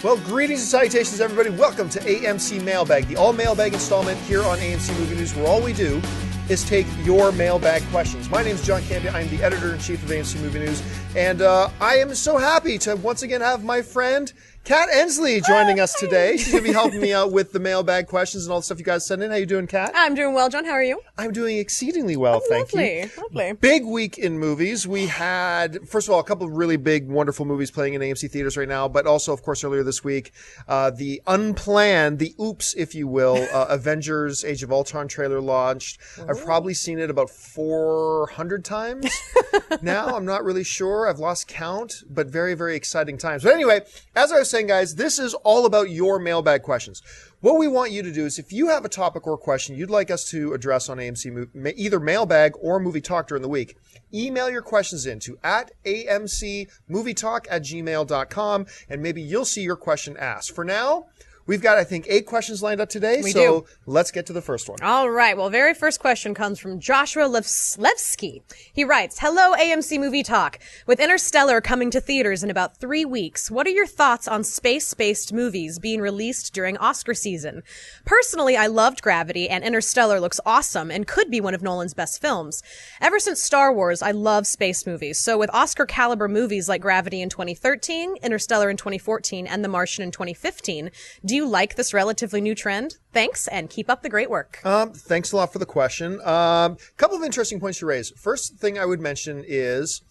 Well, greetings and salutations, everybody. Welcome to AMC Mailbag, the all-mailbag installment here on AMC Movie News, where all we do is take your mailbag questions. My name is John Campia. I'm the editor-in-chief of AMC Movie News, and I am so happy to once again have my friend Kat Ensley joining us today. She's going to be helping me out with the mailbag questions and all the stuff you guys send in. How you doing, Kat? I'm doing well, John. How are you? I'm doing exceedingly well, thank you. Lovely. Big week in movies. We had, first of all, a couple of really big, wonderful movies playing in AMC theaters right now, but also, of course, earlier this week, the unplanned, the oops, if you will, Avengers Age of Ultron trailer launched. Ooh. I've probably seen it about 400 times now. I'm not really sure. I've lost count, but very, very exciting times. But anyway, as I was saying, guys, this is all about your mailbag questions. What we want you to do is, if you have a topic or question you'd like us to address on AMC, either Mailbag or Movie Talk during the week, email your questions in to @amcmovietalk@gmail.com, and maybe you'll see your question asked. For now, we've got, I think, 8 questions lined up today, so let's get to the first one. All right. Well, very first question comes from Joshua Levesque. He writes, "Hello, AMC Movie Talk. With Interstellar coming to theaters in about 3 weeks, what are your thoughts on space-based movies being released during Oscar season? Personally, I loved Gravity, and Interstellar looks awesome and could be one of Nolan's best films. Ever since Star Wars, I love space movies. So with Oscar-caliber movies like Gravity in 2013, Interstellar in 2014, and The Martian in 2015, do you like this relatively new trend? Thanks, and keep up the great work." Thanks a lot for the question. Couple of interesting points you raised. First thing I would mention is,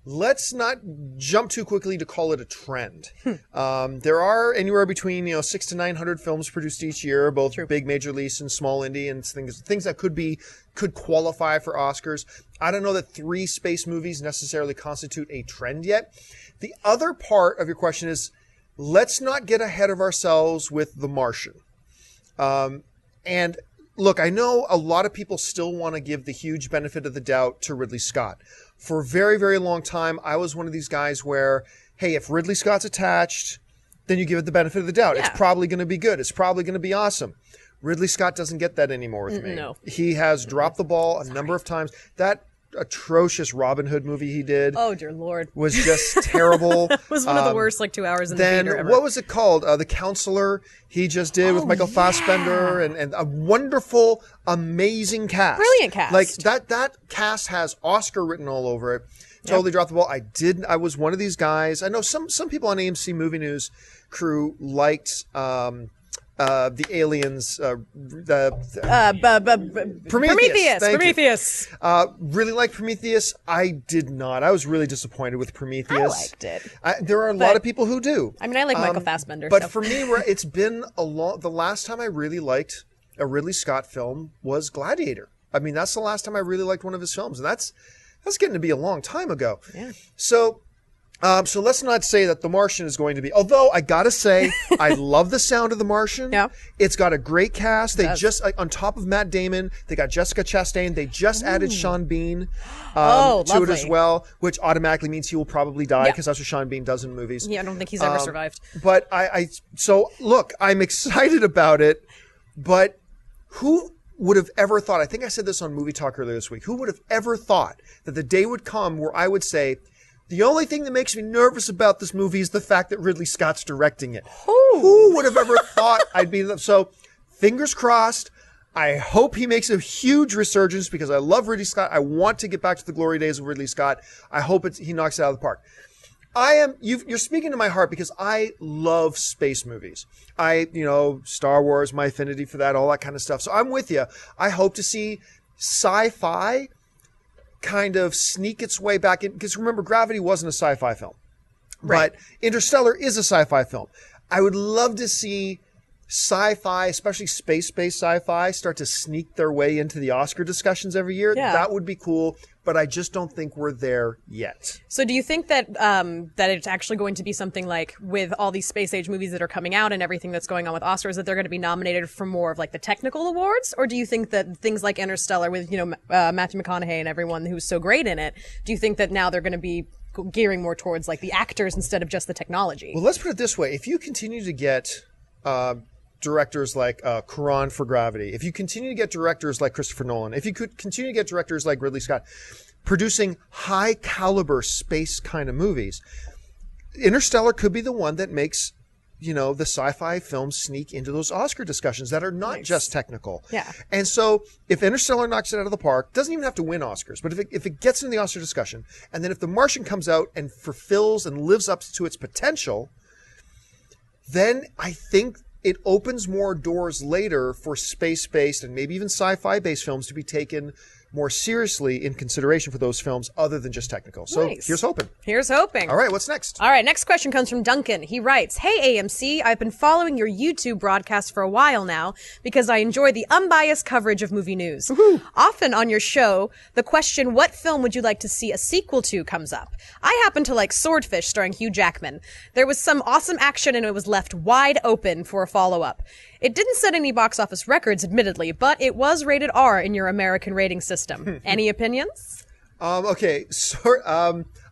let's not jump too quickly to call it a trend. There are anywhere between 600 to 900 films produced each year, both big major release and small indie, and things that could qualify for Oscars. I don't know that 3 space movies necessarily constitute a trend yet. The other part of your question is, let's not get ahead of ourselves with The Martian. And look, I know a lot of people still want to give the huge benefit of the doubt to Ridley Scott. For a very, very long time, I was one of these guys where, hey, if Ridley Scott's attached, then you give it the benefit of the doubt. Yeah. It's probably going to be good. It's probably going to be awesome. Ridley Scott doesn't get that ananymore with me. No. He has dropped the ball a number of times. That atrocious Robin Hood movie he did, oh dear Lord, was just terrible. It was one of the worst 2 hours in the theater ever. What was it called? The Counselor he just did with Michael Fassbender and a wonderful, amazing cast. Brilliant cast. Like that cast has Oscar written all over it. Totally dropped the ball. I was one of these guys. I know some people on AMC Movie News crew liked the aliens, Prometheus. Really liked Prometheus. I did not. I was really disappointed with Prometheus. I liked it. There are a lot of people who do. I mean, I like Michael Fassbender. But for me, it's been the last time I really liked a Ridley Scott film was Gladiator. I mean, that's the last time I really liked one of his films, and that's getting to be a long time ago. Yeah. So let's not say that The Martian is going to be, although I gotta say, I love the sound of The Martian. Yeah. It's got a great cast. They just, on top of Matt Damon, they got Jessica Chastain. They just added Sean Bean to it as well, which automatically means he will probably die because that's what Sean Bean does in movies. Yeah, I don't think he's ever survived. But so look, I'm excited about it, but who would have ever thought, I think I said this on Movie Talk earlier this week, who would have ever thought that the day would come where I would say, the only thing that makes me nervous about this movie is the fact that Ridley Scott's directing it. Who would have ever thought I'd be... So, fingers crossed. I hope he makes a huge resurgence because I love Ridley Scott. I want to get back to the glory days of Ridley Scott. I hope he knocks it out of the park. You're speaking to my heart because I love space movies. Star Wars, my affinity for that, all that kind of stuff. So I'm with you. I hope to see sci-fi kind of sneak its way back in, because remember, Gravity wasn't a sci-fi film, but Interstellar is a sci-fi film. I would love to see sci-fi, especially space-based sci-fi, start to sneak their way into the Oscar discussions every year. Yeah. That would be cool, but I just don't think we're there yet. So do you think that that it's actually going to be something like, with all these space age movies that are coming out and everything that's going on with Oscars, that they're going to be nominated for more of like the technical awards? Or do you think that things like Interstellar with, Matthew McConaughey and everyone who's so great in it, do you think that now they're going to be gearing more towards like the actors instead of just the technology? Well, let's put it this way. If you continue to get directors like Cuarón for Gravity, if you continue to get directors like Christopher Nolan, if you could continue to get directors like Ridley Scott producing high caliber space kind of movies, Interstellar could be the one that makes the sci-fi films sneak into those Oscar discussions that are not just technical. Yeah. And so if Interstellar knocks it out of the park, doesn't even have to win Oscars, but if it gets in the Oscar discussion, and then if The Martian comes out and fulfills and lives up to its potential, then I think it opens more doors later for space-based and maybe even sci-fi-based films to be taken more seriously in consideration for those films other than just technical. So here's hoping. Here's hoping. All right, what's next? All right, next question comes from Duncan. He writes, "Hey AMC, I've been following your YouTube broadcast for a while now because I enjoy the unbiased coverage of movie news. Woo-hoo. Often on your show, the question, what film would you like to see a sequel to, comes up. I happen to like Swordfish starring Hugh Jackman. There was some awesome action and it was left wide open for a follow-up. It didn't set any box office records, admittedly, but it was rated R in your American rating system. Any opinions?" Okay,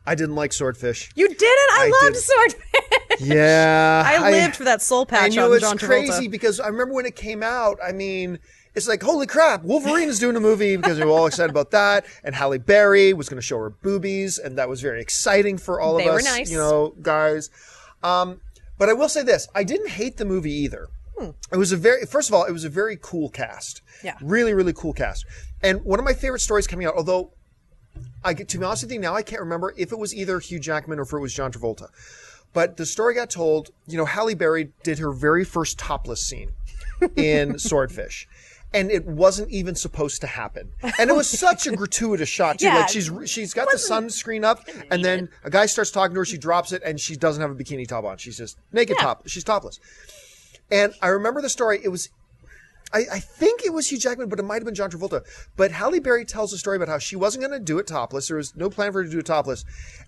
I didn't like Swordfish. You didn't? I loved Swordfish. Yeah. I lived for that soul patch on John Travolta. It's crazy because I remember when it came out, I mean, it's like, holy crap, Wolverine is doing a movie because we were all excited about that. And Halle Berry was going to show her boobies, and that was very exciting for all of us, nice. Guys. But I will say this, I didn't hate the movie either. It was first of all, it was a very cool cast. Yeah. Really, really cool cast. And one of my favorite stories coming out, although to be honest with you, now I can't remember if it was either Hugh Jackman or if it was John Travolta. But the story got told, Halle Berry did her very first topless scene in Swordfish. And it wasn't even supposed to happen. And it was such a gratuitous shot, too. Yeah, like she's got the sunscreen up, and then a guy starts talking to her, she drops it, and she doesn't have a bikini top on. She's just naked top. She's topless. And I remember the story. It was, I think it was Hugh Jackman, but it might have been John Travolta. But Halle Berry tells a story about how she wasn't going to do it topless. There was no plan for her to do it topless.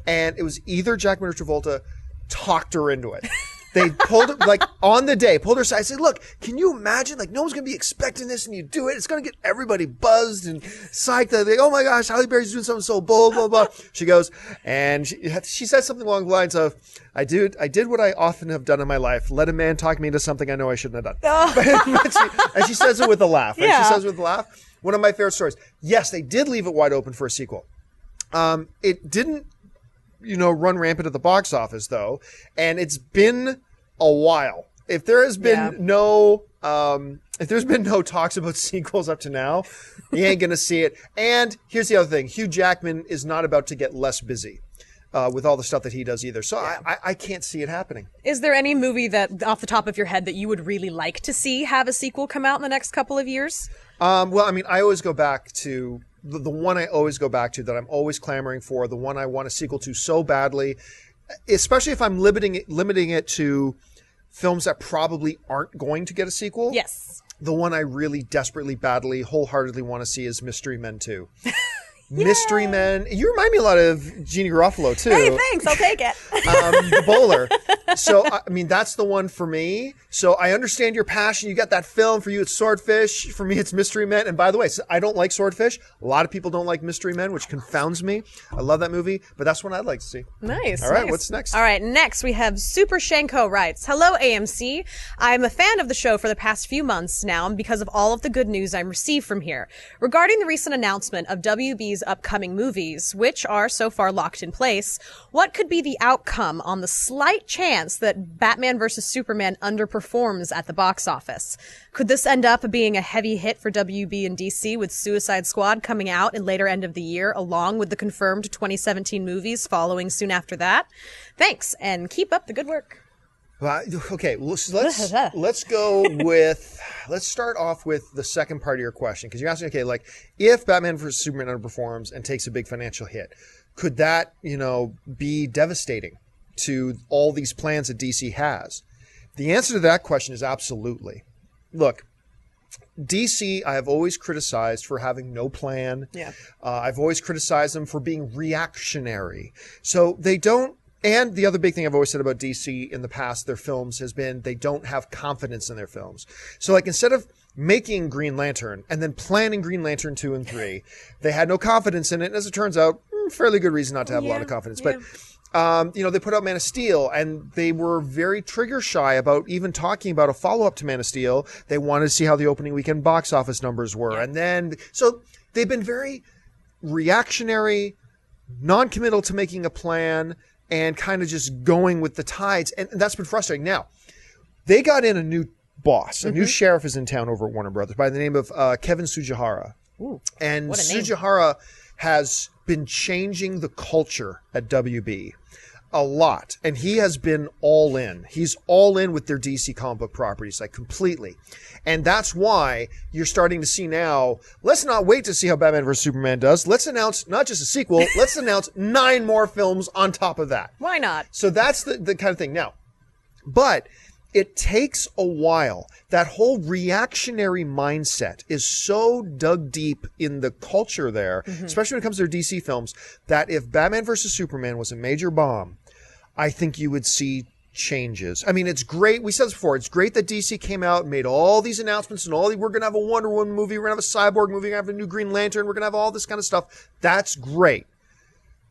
And it was either Jackman or Travolta talked her into it. They pulled it, on the day, pulled her aside, said, look, can you imagine, no one's going to be expecting this and you do it. It's going to get everybody buzzed and psyched. They're like, oh my gosh, Halle Berry's doing something so blah, blah, blah. She goes, and she says something along the lines of, I did what I often have done in my life. Let a man talk me into something I know I shouldn't have done. Oh. and she says it with a laugh. Right? Yeah. She says it with a laugh. One of my favorite stories. Yes, they did leave it wide open for a sequel. It didn't, run rampant at the box office, though. And it's been a while. If there has been no talks about sequels up to now, you ain't gonna see it. And here's the other thing: Hugh Jackman is not about to get less busy with all the stuff that he does either. So I can't see it happening. Is there any movie that, off the top of your head, that you would really like to see have a sequel come out in the next couple of years? Well, I mean, I always go back to the one I always go back to that I'm always clamoring for, the one I want a sequel to so badly, especially if I'm limiting it to films that probably aren't going to get a sequel. Yes. The one I really desperately, badly, wholeheartedly want to see is Mystery Men 2. Mystery Men. You remind me a lot of Jeannie Garofalo, too. Hey, thanks. I'll take it. The bowler. So, I mean, that's the one for me. So I understand your passion. You got that film. For you, it's Swordfish. For me, it's Mystery Men. And by the way, I don't like Swordfish. A lot of people don't like Mystery Men, which confounds me. I love that movie, but that's one I'd like to see. Nice. All right, nice. What's next? All right, next we have Super Shanko writes, "Hello, AMC. I'm a fan of the show for the past few months now because of all of the good news I'm received from here. Regarding the recent announcement of WB's upcoming movies, which are so far locked in place, what could be the outcome on the slight chance that Batman vs. Superman underperforms at the box office? Could this end up being a heavy hit for WB and DC with Suicide Squad coming out in later end of the year, along with the confirmed 2017 movies following soon after that? Thanks, and keep up the good work." Okay, let's start off with the second part of your question, because you're asking, okay, if Batman vs. Superman underperforms and takes a big financial hit, could that, be devastating to all these plans that DC has? The answer to that question is absolutely. Look, DC, I have always criticized for having no plan. Yeah. I've always criticized them for being reactionary. So they don't. And the other big thing I've always said about DC in the past, their films, has been they don't have confidence in their films. So instead of making Green Lantern and then planning Green Lantern 2 and 3, they had no confidence in it. And as it turns out, fairly good reason not to have a lot of confidence. Yeah. But, they put out Man of Steel, and they were very trigger shy about even talking about a follow-up to Man of Steel. They wanted to see how the opening weekend box office numbers were. Yeah. And then, so they've been very reactionary, non-committal to making a plan, and kind of just going with the tides. And that's been frustrating. Now, They got in a new boss. A new sheriff is in town over at Warner Brothers by the name of Kevin Tsujihara. Ooh, and what a name. Tsujihara has been changing the culture at WB a lot. And he has been all in. He's all in with their DC comic book properties, like completely. And that's why you're starting to see now, let's not wait to see how Batman vs. Superman does. Let's announce not just a sequel, let's announce 9 more films on top of that. Why not? So that's the kind of thing. Now, but it takes a while. That whole reactionary mindset is so dug deep in the culture there, especially when it comes to their DC films, that if Batman vs. Superman was a major bomb, I think you would see changes. I mean, it's great. We said this before. It's great that DC came out and made all these announcements and we're going to have a Wonder Woman movie. We're going to have a Cyborg movie. We're going to have a new Green Lantern. We're going to have all this kind of stuff. That's great.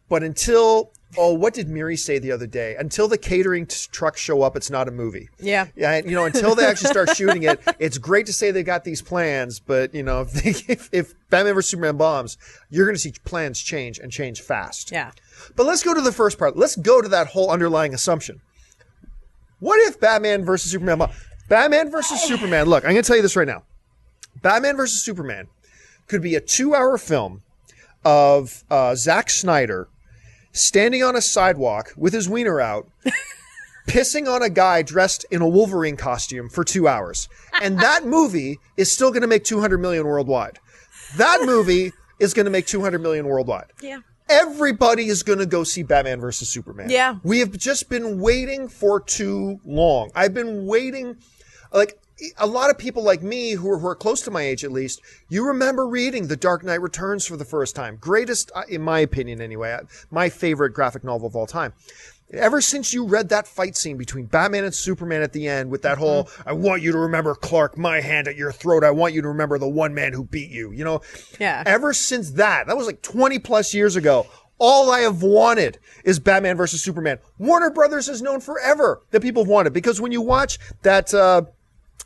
But until, what did Miri say the other day? Until the catering trucks show up, it's not a movie. Yeah. Yeah. Until they actually start shooting it, it's great to say they got these plans, but if Batman vs. Superman bombs, you're going to see plans change and change fast. Yeah. But let's go to the first part. Let's go to that whole underlying assumption. What if Batman vs. Superman bombs? Batman vs. Superman. Look, I'm going to tell you this right now. Batman vs. Superman could be a 2-hour film of Zack Snyder standing on a sidewalk with his wiener out, pissing on a guy dressed in a Wolverine costume for 2 hours. And that movie is still going to make $200 million worldwide. That movie is going to make $200 million worldwide. Yeah. Everybody is going to go see Batman versus Superman. Yeah. We have just been waiting for too long. I've been waiting, like, a lot of people like me who are close to my age at least, you remember reading The Dark Knight Returns for the first time. Greatest, in my opinion anyway, my favorite graphic novel of all time. Ever since you read that fight scene between Batman and Superman at the end with that whole, I want you to remember, Clark, my hand at your throat. I want you to remember the one man who beat you. Yeah. Ever since that was like 20 plus years ago. All I have wanted is Batman versus Superman. Warner Brothers has known forever that people have wanted, because when you watch that,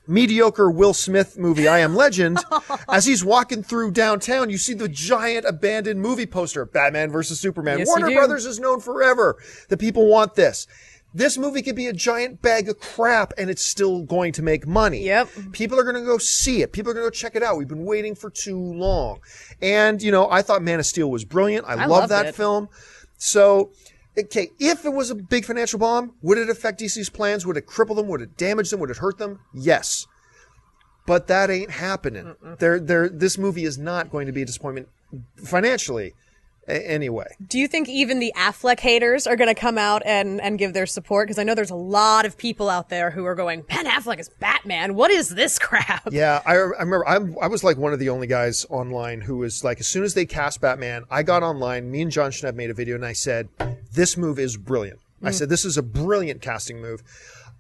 mediocre Will Smith movie, I Am Legend, as he's walking through downtown, you see the giant abandoned movie poster, Batman versus Superman. Yes, Warner Brothers has known forever that people want this. This movie could be a giant bag of crap and it's still going to make money. Yep. People are going to go see it. People are going to go check it out. We've been waiting for too long. And, I thought Man of Steel was brilliant. I love that it. film. So, okay, if it was a big financial bomb, would it affect DC's plans? Would it cripple them? Would it damage them? Would it hurt them? Yes. But that ain't happening. This movie is not going to be a disappointment financially anyway. Do you think even the Affleck haters are going to come out and give their support? Because I know there's a lot of people out there who are going, Ben Affleck is Batman. What is this crap? Yeah, I remember I was like one of the only guys online who was like, as soon as they cast Batman, I got online, me and John Schnepp made a video, and I said, this move is brilliant. I said, this is a brilliant casting move.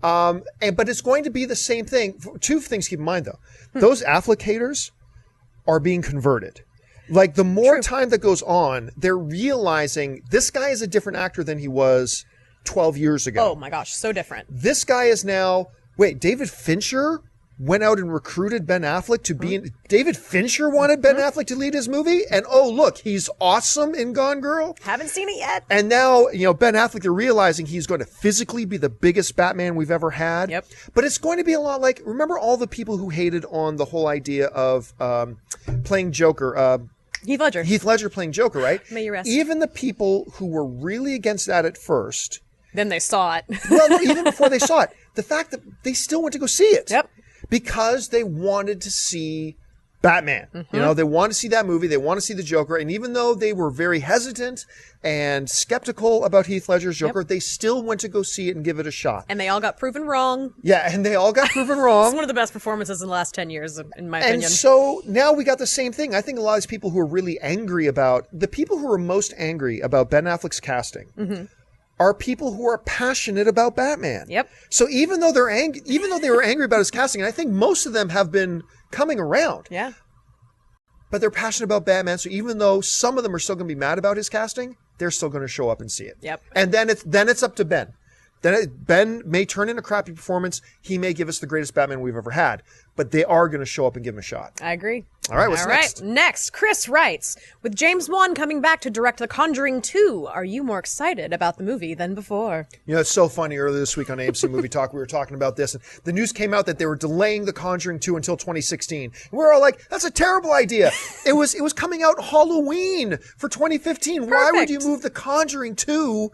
But it's going to be the same thing. 2 things to keep in mind, though. Those Affleck haters are being converted. Like, the more time that goes on, they're realizing this guy is a different actor than he was 12 years ago. Oh, my gosh. So different. This guy is now... Wait, David Fincher went out and recruited Ben Affleck to be in... David Fincher wanted Ben Affleck to lead his movie? And, oh, look, he's awesome in Gone Girl. Haven't seen it yet. And now, Ben Affleck, they're realizing he's going to physically be the biggest Batman we've ever had. Yep. But it's going to be a lot like... Remember all the people who hated on the whole idea of playing Joker... Heath Ledger playing Joker, right? May you rest. Even the people who were really against that at first... Then they saw it. Well, even before they saw it, the fact that they still went to go see it. Yep. Because they wanted to see Batman. They want to see that movie. They want to see the Joker. And even though they were very hesitant and skeptical about Heath Ledger's Joker, they still went to go see it and give it a shot. And they all got proven wrong. Yeah, and they all got proven wrong. It's one of the best performances in the last 10 years, in my opinion. And so now we got the same thing. I think a lot of these people who are really angry about, the people who are most angry about Ben Affleck's casting are people who are passionate about Batman. Yep. So even though they were angry about his casting, and I think most of them have been coming around. Yeah. But they're passionate about Batman, so even though some of them are still going to be mad about his casting, they're still going to show up and see it. Yep. And then it's up to Ben. Then Ben may turn in a crappy performance. He may give us the greatest Batman we've ever had. But they are going to show up and give him a shot. I agree. All right, what's next? Next, Chris writes, with James Wan coming back to direct The Conjuring 2, are you more excited about the movie than before? You know, it's so funny. Earlier this week on AMC Movie Talk, we were talking about this, and the news came out that they were delaying The Conjuring 2 until 2016. And we're all like, that's a terrible idea. It was coming out Halloween for 2015. Perfect. Why would you move The Conjuring 2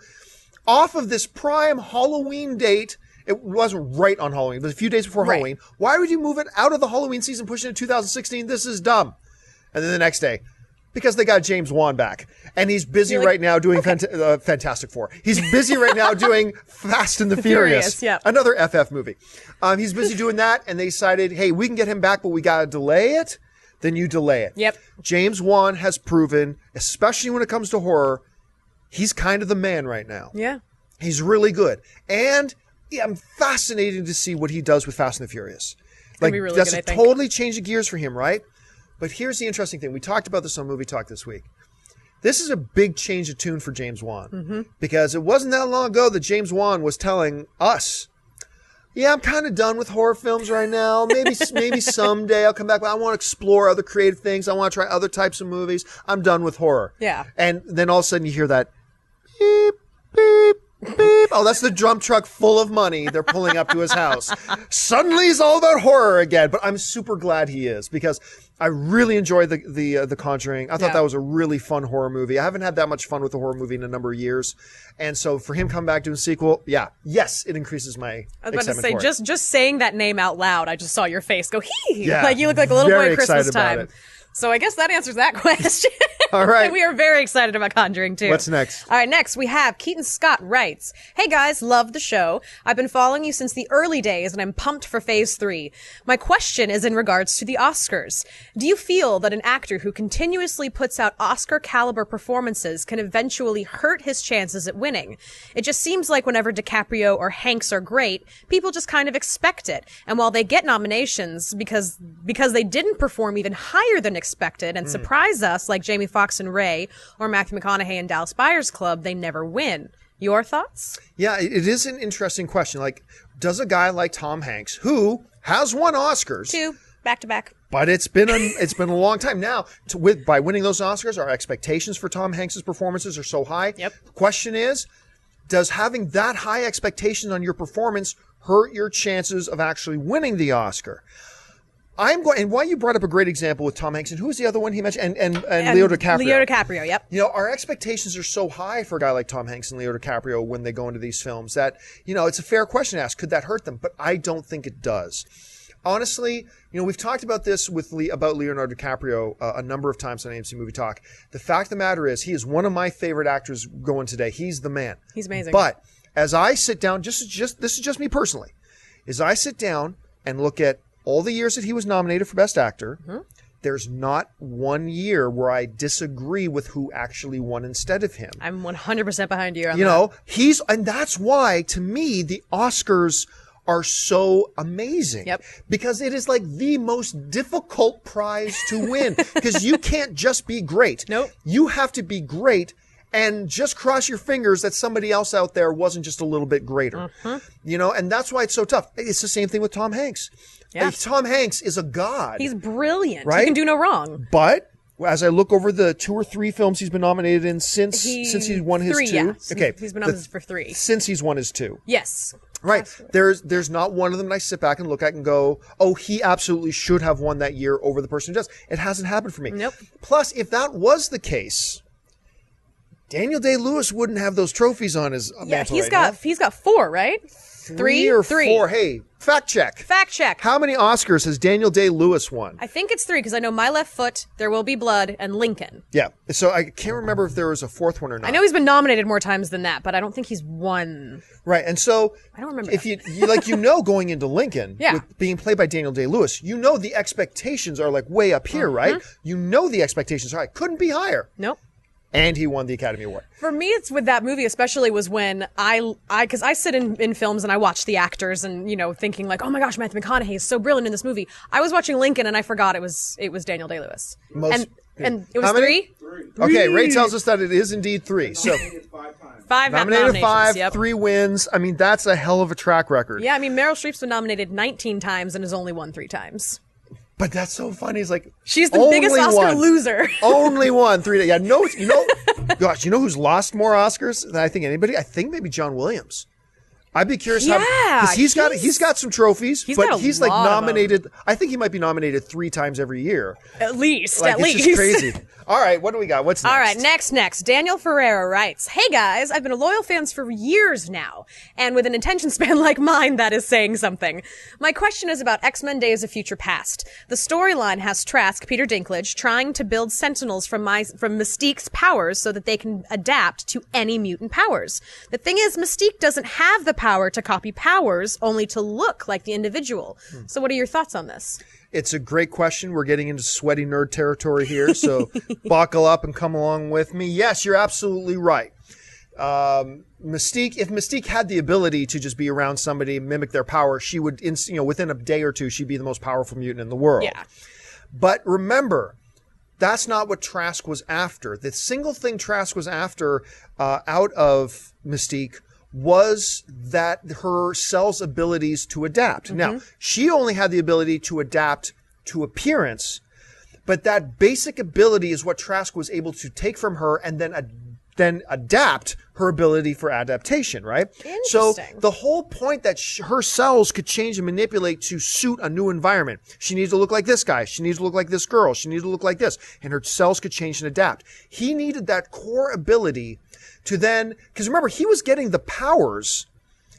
off of this prime Halloween date? It wasn't right on Halloween, but a few days before Halloween. Why would you move it out of the Halloween season, push it to 2016? This is dumb. And then the next day, because they got James Wan back. And he's busy right now doing Fantastic Four. He's busy right now doing Fast and the Furious. Yeah. Another FF movie. He's busy doing that, and they decided, hey, we can get him back, but we got to delay it. Then you delay it. Yep. James Wan has proven, especially when it comes to horror, he's kind of the man right now. Yeah. He's really good. And I'm fascinated to see what he does with Fast and the Furious. Like, really that's good, a totally change of gears for him, right? But here's the interesting thing. We talked about this on Movie Talk this week. This is a big change of tune for James Wan. Because it wasn't that long ago that James Wan was telling us, yeah, I'm kind of done with horror films right now. Maybe someday I'll come back, but I want to explore other creative things. I want to try other types of movies. I'm done with horror. Yeah. And then all of a sudden you hear that beep, beep, beep. Oh, that's the dump truck full of money they're pulling up to his house. Suddenly he's all about horror again. But I'm super glad he is, because I really enjoyed the Conjuring. I thought that was a really fun horror movie. I haven't had that much fun with a horror movie in a number of years. And so for him coming back doing a sequel, yes, it increases my I was about to say, for it. just saying that name out loud, I just saw your face go, hee! Yeah, like you look like a little boy very at Christmas excited about time. it. So I guess that answers that question. All right. We are very excited about Conjuring 2. What's next? All right, next we have Keaton Scott writes, hey guys, love the show. I've been following you since the early days and I'm pumped for Phase 3. My question is in regards to the Oscars. Do you feel that an actor who continuously puts out Oscar caliber performances can eventually hurt his chances at winning? It just seems like whenever DiCaprio or Hanks are great, people just kind of expect it. And while they get nominations because they didn't perform even higher than expected and surprise us like Jamie Foxx and Ray or Matthew McConaughey in Dallas Buyers Club, they never win. Your thoughts? Yeah, it is an interesting question. Like, does a guy like Tom Hanks, who has won Oscars, 2 back to back, but it's been a long time now, by winning those Oscars, our expectations for Tom Hanks's performances are so high. Yep. The question is, does having that high expectation on your performance hurt your chances of actually winning the Oscar? And why you brought up a great example with Tom Hanks, and who was the other one he mentioned? And Leo DiCaprio. Leo DiCaprio, yep. You know, our expectations are so high for a guy like Tom Hanks and Leo DiCaprio when they go into these films that, you know, it's a fair question to ask. Could that hurt them? But I don't think it does. Honestly, you know, we've talked about this about Leonardo DiCaprio a number of times on AMC Movie Talk. The fact of the matter is, he is one of my favorite actors going today. He's the man. He's amazing. But as I sit down, this is just me personally, as I sit down and look at all the years that he was nominated for Best Actor, there's not one year where I disagree with who actually won instead of him. I'm 100% behind you on that. You know, and that's why, to me, the Oscars are so amazing. Yep. Because it is like the most difficult prize to win. Because you can't just be great. Nope. You have to be great and just cross your fingers that somebody else out there wasn't just a little bit greater. You know, and that's why it's so tough. It's the same thing with Tom Hanks. Yeah. Tom Hanks is a god. He's brilliant. Right? He can do no wrong. But as I look over the 2 or 3 films he's been nominated in since he won his 3, 2. yeah. Okay. He's been nominated for 3. Since he's won his 2. Yes. Right. Absolutely. There's not one of them that I sit back and look at and go, oh, he absolutely should have won that year over the person who does. It hasn't happened for me. Nope. Plus, if that was the case, Daniel Day-Lewis wouldn't have those trophies on his mantle right now. He's got 4, right? 3 or 4. Hey, fact check. Fact check. How many Oscars has Daniel Day-Lewis won? I think it's 3 because I know My Left Foot, There Will Be Blood, and Lincoln. Yeah. So I can't remember if there was a 4th one or not. I know he's been nominated more times than that, but I don't think he's won. Right. And so I don't remember. If you going into Lincoln, Yeah. with being played by Daniel Day-Lewis, you know the expectations are like way up here, right? You know the expectations are high. Couldn't be higher. Nope. And he won the Academy Award. For me, it's with that movie especially was when because I sit in films and I watch the actors and, you know, thinking like, oh my gosh, Matthew McConaughey is so brilliant in this movie. I was watching Lincoln and I forgot it was Daniel Day-Lewis. And it was How many? 3? Okay, Ray tells us that it is indeed 3. So Nominated 5 times. 5 nominated nominations. 5, Yep. 3 wins. I mean, that's a hell of a track record. Yeah, I mean, Meryl Streep's been nominated 19 times and has only won 3 times. But that's so funny. It's like She's the only biggest Oscar one. loser. Only won 3. Yeah, no, gosh, you know who's lost more Oscars than I think anybody? I think maybe John Williams. I'd be curious how, because he's got some trophies, but got a he's like lot of nominated. I think he might be nominated 3 times every year. At least. It's just crazy. All right, what do we got? What's next? All right, next. Daniel Ferreira writes, "Hey guys, I've been a loyal fan for years now, and with an attention span like mine, that is saying something. My question is about X-Men Days of Future Past. The storyline has Trask, Peter Dinklage, trying to build Sentinels from Mystique's powers so that they can adapt to any mutant powers. The thing is, Mystique doesn't have the power to copy powers, only to look like the individual. So what are your thoughts on this?" It's a great question. We're getting into sweaty nerd territory here, so buckle up and come along with me. Yes, you're absolutely right. Mystique, if Mystique had the ability to just be around somebody, mimic their power, she would, within a day or two, she'd be the most powerful mutant in the world. Yeah. But remember, that's not what Trask was after. The single thing Trask was after out of Mystique was that her cell's abilities to adapt. Now, she only had the ability to adapt to appearance, but that basic ability is what Trask was able to take from her and then adapt her ability for adaptation, right? So the whole point that her cells could change and manipulate to suit a new environment. She needs to look like this guy. She needs to look like this girl. She needs to look like this. And her cells could change and adapt. He needed that core ability to then, because remember, he was getting the powers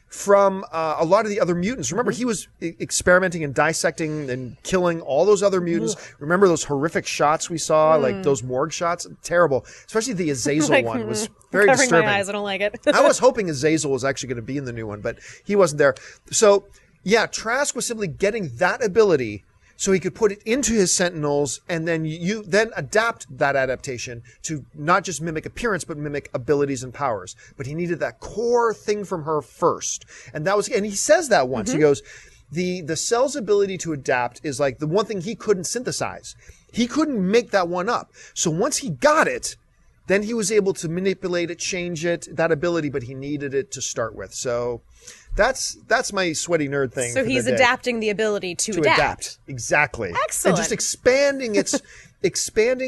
from a lot of the other mutants. Remember, he was experimenting and dissecting and killing all those other mutants. Remember those horrific shots we saw, like those morgue shots? Terrible. Especially the Azazel one was very Covering disturbing. my eyes, I don't like it. I was hoping Azazel was actually going to be in the new one, but he wasn't there. So, yeah, Trask was simply getting that ability so he could put it into his Sentinels, and then you then adapt that adaptation to not just mimic appearance, but mimic abilities and powers. But he needed that core thing from her first. And he says that once. He goes, the cell's ability to adapt is like the one thing he couldn't synthesize. He couldn't make that one up. So once he got it, then he was able to manipulate it, change it, that ability, but he needed it to start with. So that's my sweaty nerd thing. So he's adapting the ability to adapt. Exactly. Excellent. And just expanding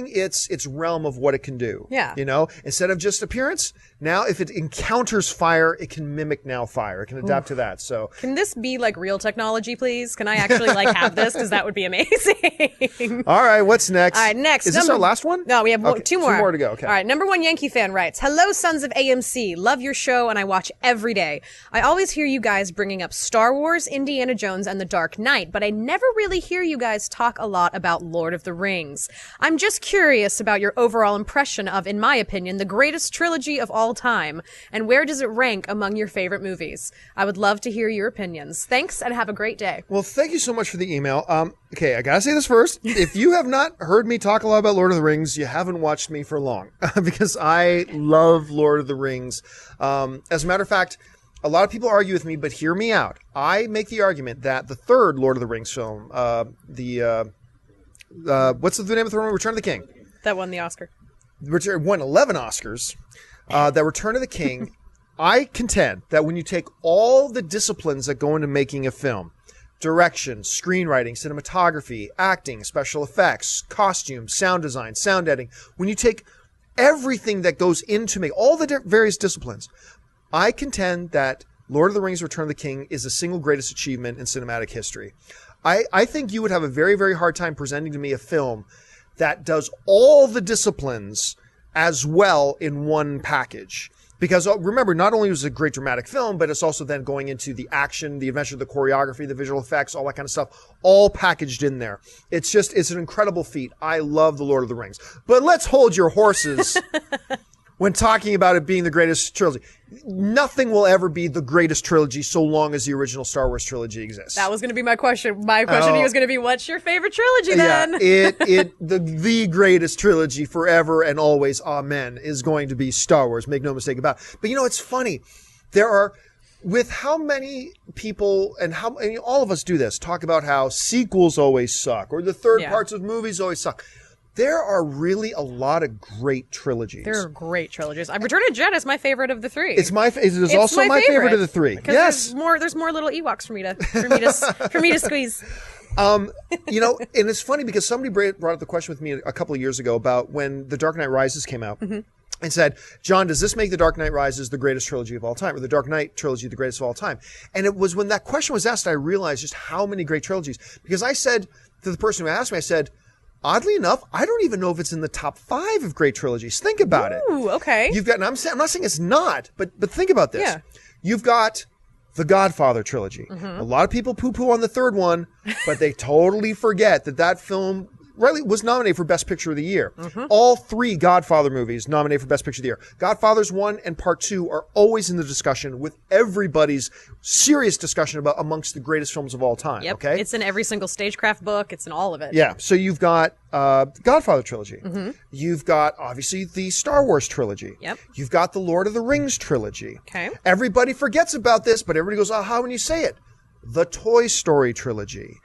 its realm of what it can do. Yeah. Instead of just appearance, now if it encounters fire, it can mimic now fire. It can adapt to that. So Can this be like real technology, please? Can I actually have this? Because that would be amazing. all right, what's next? All right, next. Is this our last one? No, we have Okay, 2 more. 2 more to go. Okay. All right, number 1 Yankee fan writes, "Hello, sons of AMC. Love your show, and I watch every day. I always hear you guys bringing up Star Wars, Indiana Jones, and The Dark Knight, but I never really hear you guys talk a lot about Lord of the Rings. I'm just curious about your overall impression of, in my opinion, the greatest trilogy of all time, and where does it rank among your favorite movies? I would love to hear your opinions. Thanks, and have a great day." Well, thank you so much for the email. Okay, I gotta say this first. If you have not heard me talk a lot about Lord of the Rings, you haven't watched me for long, because I love Lord of the Rings. As a matter of fact, a lot of people argue with me, but hear me out. I make the argument that the third Lord of the Rings film, what's the name of the one? Return of the King. That won the Oscar. Won 11 Oscars. That Return of the King, I contend that when you take all the disciplines that go into making a film, direction, screenwriting, cinematography, acting, special effects, costumes, sound design, sound editing, when you take everything that goes into make all the various disciplines, I contend that Lord of the Rings Return of the King is the single greatest achievement in cinematic history. I think you would have a very, very hard time presenting to me a film that does all the disciplines as well in one package. Because remember, not only was it a great dramatic film, but it's also then going into the action, the adventure, the choreography, the visual effects, all that kind of stuff, all packaged in there. It's an incredible feat. I love The Lord of the Rings. But let's hold your horses when talking about it being the greatest trilogy. Nothing will ever be the greatest trilogy so long as the original Star Wars trilogy exists. That was going to be my question. My question to you was going to be, what's your favorite trilogy then? Yeah, the greatest trilogy forever and always, amen, is going to be Star Wars. Make no mistake about it. But it's funny. There are, with how many people and all of us do this, talk about how sequels always suck or the third parts of movies always suck. there are really a lot of great trilogies. There are great trilogies. Return of Jedi is my favorite of the three. It is also my favorite of the three. Yes. There's more little Ewoks for me to squeeze. And it's funny because somebody brought up the question with me a couple of years ago about when The Dark Knight Rises came out. Mm-hmm. And said, John, does this make The Dark Knight Rises the greatest trilogy of all time, or The Dark Knight trilogy the greatest of all time? And it was when that question was asked, I realized just how many great trilogies. Because I said to the person who asked me, I said, oddly enough, I don't even know if it's in the top 5 of great trilogies. Think about it. Ooh, okay. You've got, and I'm not saying it's not, but think about this. Yeah. You've got the Godfather trilogy. Mm-hmm. A lot of people poo-poo on the third one, but they totally forget that film rightly was nominated for Best Picture of the Year. Mm-hmm. All 3 Godfather movies nominated for Best Picture of the Year. Godfathers 1 and Part 2 are always in the discussion with everybody's serious discussion about amongst the greatest films of all time. Yep. Okay, it's in every single stagecraft book. It's in all of it. Yeah. So you've got Godfather trilogy. Mm-hmm. You've got obviously the Star Wars trilogy. Yep. You've got the Lord of the Rings trilogy. Okay. Everybody forgets about this, but everybody goes, "Oh, how when you say it?" The Toy Story trilogy.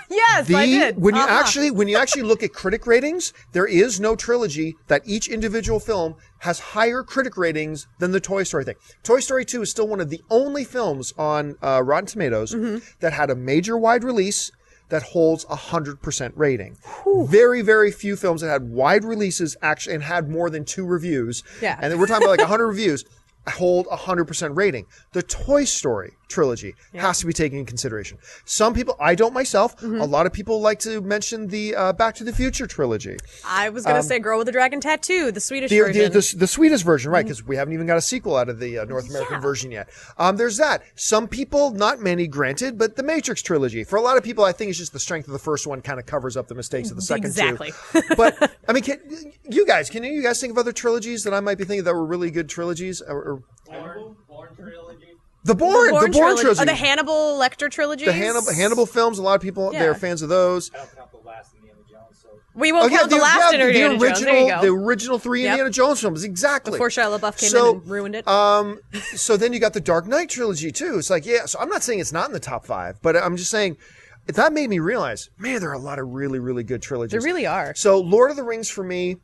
Yes, I did. When you actually look at critic ratings, there is no trilogy that each individual film has higher critic ratings than the Toy Story thing. Toy Story 2 is still one of the only films on Rotten Tomatoes that had a major wide release that holds 100% rating. Whew. Very, very few films that had wide releases actually and had more than 2 reviews. Yeah. And then we're talking about like 100 reviews. Hold 100% rating. The Toy Story trilogy has to be taken in consideration. Some people, I don't myself, a lot of people like to mention the Back to the Future trilogy. I was going to say Girl with the Dragon Tattoo, the Swedish version. The Swedish version, right, because we haven't even got a sequel out of the North American version yet. There's that. Some people, not many granted, but the Matrix trilogy. For a lot of people, I think it's just the strength of the first one kind of covers up the mistakes of the second exactly. two. But, I mean, can you guys think of other trilogies that I might be thinking that were really good trilogies? Bourne trilogy. The Bourne trilogy. Oh, the Hannibal Lecter trilogy. The Hannibal films. A lot of people they're fans of those. I don't count the last Indiana Jones. So. We won't count the last Indiana Jones. There you go. The original 3 Indiana Jones films. Exactly. Before Shia LaBeouf came in and ruined it. So then you got the Dark Knight trilogy too. It's like, so I'm not saying it's not in the top 5, but I'm just saying that made me realize, man, there are a lot of really, really good trilogies. There really are. So Lord of the Rings for me,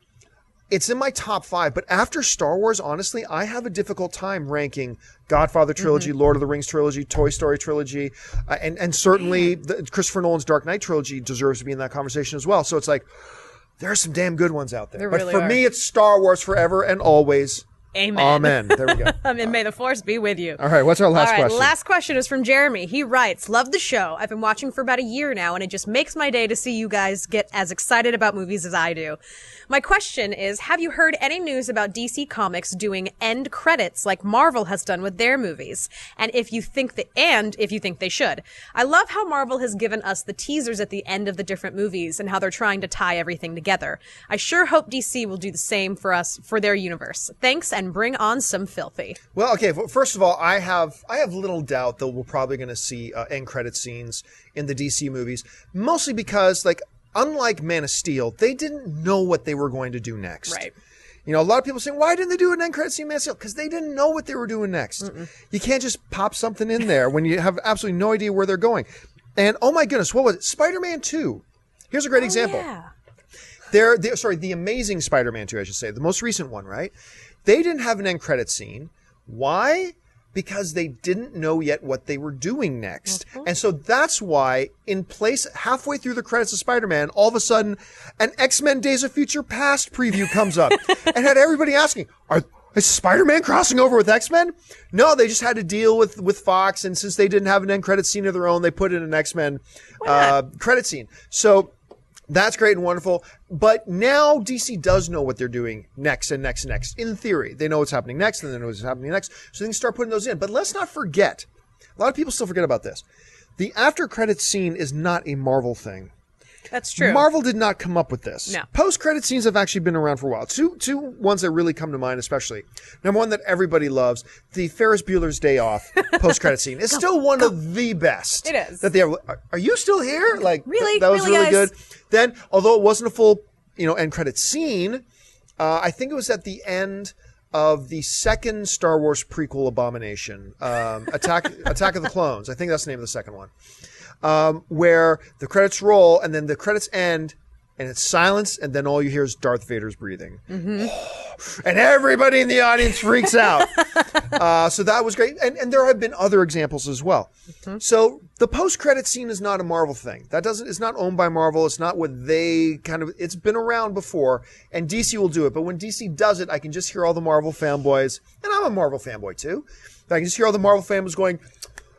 it's in my top 5, but after Star Wars, honestly, I have a difficult time ranking Godfather trilogy, Lord of the Rings trilogy, Toy Story trilogy, and certainly Christopher Nolan's Dark Knight trilogy deserves to be in that conversation as well. So it's like, there are some damn good ones out there. But for me, it's Star Wars forever and always. Amen. There we go. And may the force be with you. All right, what's our last question? Last question is from Jeremy. He writes, love the show. I've been watching for about a year now, and it just makes my day to see you guys get as excited about movies as I do. My question is, have you heard any news about DC Comics doing end credits like Marvel has done with their movies? And if you think they should. I love how Marvel has given us the teasers at the end of the different movies and how they're trying to tie everything together. I sure hope DC will do the same for us, for their universe. Thanks, and bring on some filthy. Well, okay. First of all, I have little doubt that we're probably going to see end credit scenes in the DC movies, mostly because, like, unlike Man of Steel, they didn't know what they were going to do next. Right. You know, a lot of people saying, why didn't they do an end credit scene in Man of Steel? Because they didn't know what they were doing next. You can't just pop something in there when you have absolutely no idea where they're going. And oh my goodness, what was it? Spider-Man 2. Here's a great example. Yeah. The Amazing Spider-Man 2, I should say, the most recent one, right? They didn't have an end credit scene. Why? Because they didn't know yet what they were doing next. And so that's why, in place, halfway through the credits of Spider-Man, all of a sudden, an X-Men Days of Future Past preview comes up and had everybody asking, is Spider-Man crossing over with X-Men? No, they just had to deal with Fox, and since they didn't have an end credit scene of their own, they put in an X-Men credit scene. So that's great and wonderful. But now DC does know what they're doing next and next and next. In theory, they know what's happening next and they know what's happening next. So they can start putting those in. But let's not forget, a lot of people still forget about this. The after credits scene is not a Marvel thing. That's true. Marvel did not come up with this. No. Post-credit scenes have actually been around for a while. Two ones that really come to mind, especially. Number one that everybody loves, the Ferris Bueller's Day Off post-credit scene. It's still one of the best. It is. That they are you still here? Like, really? That was really guys? good. Then, although it wasn't a full, end credit scene, I think it was at the end of the second Star Wars prequel abomination, Attack of the Clones. I think that's the name of the second one. Where the credits roll and then the credits end and it's silence, and then all you hear is Darth Vader's breathing. And everybody in the audience freaks out. So that was great. And there have been other examples as well. So the post-credit scene is not a Marvel thing. It's not owned by Marvel. It's not what they it's been around before, and DC will do it. But when DC does it, I can just hear all the Marvel fanboys, and I'm a Marvel fanboy too. I can just hear all the Marvel fanboys going,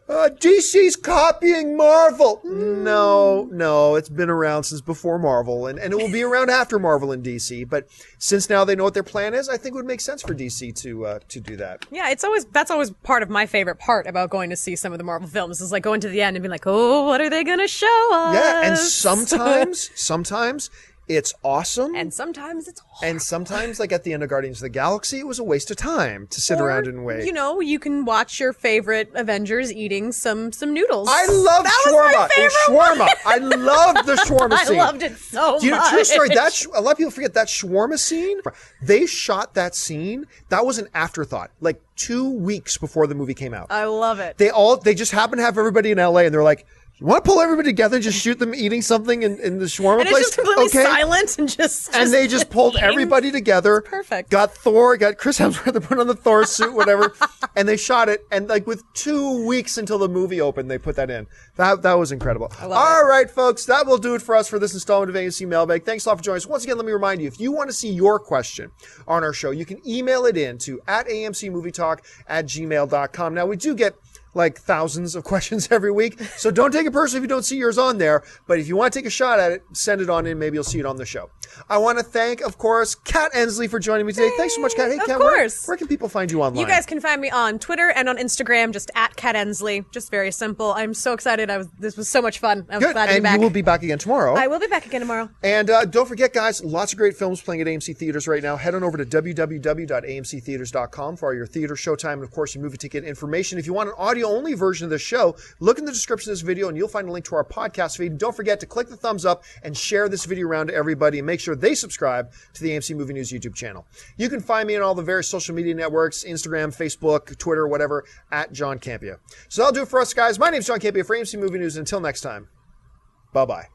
DC's copying Marvel. No, it's been around since before Marvel, and it will be around after Marvel and DC. But since now they know what their plan is, I think it would make sense for DC to do that. Yeah, that's always part of my favorite part about going to see some of the Marvel films is like going to the end and being like, oh, what are they going to show us? Yeah, and sometimes it's awesome. And sometimes it's horrible. And sometimes, like at the end of Guardians of the Galaxy, it was a waste of time to sit around and wait. You know, you can watch your favorite Avengers eating some noodles. I love shawarma. Shawarma. I loved the shawarma scene. I loved it so much. True story. A lot of people forget that shawarma scene. They shot that scene. That was an afterthought. Like 2 weeks before the movie came out. I love it. They just happened to have everybody in LA, and they're like, you want to pull everybody together and just shoot them eating something in the shawarma and place? It's just completely silent and just and they just pulled everybody together. Perfect. Got Thor, got Chris Hemsworth to put on the Thor suit, whatever, and they shot it. And like with 2 weeks until the movie opened, they put that in. That was incredible. All right, folks, that will do it for us for this installment of AMC Mailbag. Thanks a lot for joining us. Once again, let me remind you, if you want to see your question on our show, you can email it in to @amcmovietalk@gmail.com. Now, we do get like thousands of questions every week. So don't take it personally if you don't see yours on there. But if you want to take a shot at it, send it on in. Maybe you'll see it on the show. I want to thank, of course, Kat Ensley for joining me today. Thanks so much, Kat. Hey, Kat, where can people find you online? You guys can find me on Twitter and on Instagram, just @Kat Ensley. Just very simple. I'm so excited. This was so much fun. I'm glad to be back. And you will be back again tomorrow. I will be back again tomorrow. And don't forget, guys, lots of great films playing at AMC Theaters right now. Head on over to www.amctheaters.com for all your theater showtime and, of course, your movie ticket information. If you want an audio-only version of the show, look in the description of this video and you'll find a link to our podcast feed. And don't forget to click the thumbs up and share this video around to everybody and make sure they subscribe to the AMC Movie News YouTube channel. You can find me on all the various social media networks, Instagram, Facebook, Twitter, whatever, @John Campea. So that'll do it for us, guys. My name's John Campea for AMC Movie News. Until next time, bye-bye.